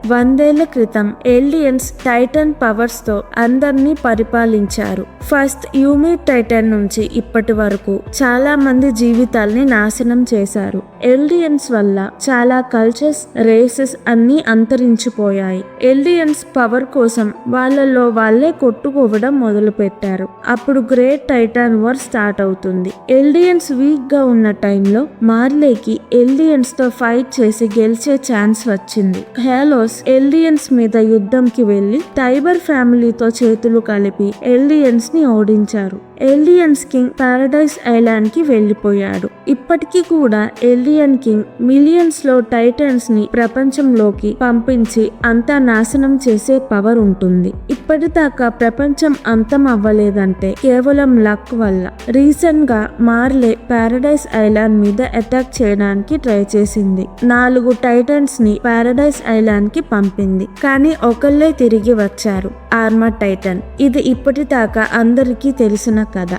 100 ఏళ్ల క్రితం aliens Titan powers తో అందరినీ పరిపాలించారు. ఫస్ట్ యూమీ టైటన్ నుంచి ఇప్పటి వరకు చాలా మంది జీవితాల్ని నాశనం చేశారు. ఏలియన్స్ వల్ల చాలా కల్చర్స్, రేసెస్ అన్నీ అంతరించిపోయాయి. ఏలియన్స్ పవర్ కోసం వాళ్ళలో వాళ్ళే కొట్టుకోవడం మొదలు పెట్టారు. అప్పుడు గ్రేట్ టైటాన్ వార్ స్టార్ట్ అవుతుంది. ఏలియన్స్ వీక్ గా ఉన్న టైంలో మార్లేకి ఏలియన్స్ తో ఫైట్ చేసి గెలిచే ఛాన్స్ వచ్చింది. హేలోస్ ఏలియన్స్ మీద యుద్ధంకి వెళ్లి టైబర్ ఫ్యామిలీతో చేతులు కలిపి ఏలియన్స్ ని ఓడించారు. ఏలియన్స్ కింగ్ పారడైజ్ ఐలాండ్ కి వెళ్లిపోయాడు. ఇప్పటికీ కూడా ఏలియన్ కింగ్ మిలియన్స్ లో టైటన్స్ ని ప్రపంచంలోకి పంపించి అంతా నాశనం చేసే పవర్ ఉంటుంది. ఇప్పటిదాకా ప్రపంచం అంతం అవ్వలేదంటే కేవలం లక్ వల్ల. రీసెంట్ గా మార్లే పారడైజ్ ఐలాండ్ మీద అటాక్ చేయడానికి ట్రై చేసింది. 4 టైటన్స్ ని పారడైజ్ ఐలాండ్ కి పంపింది. కానీ ఒకళ్ళే తిరిగి వచ్చారు, ఆర్మర్ టైటన్. ఇది ఇప్పటిదాకా అందరికీ తెలిసిన కథ.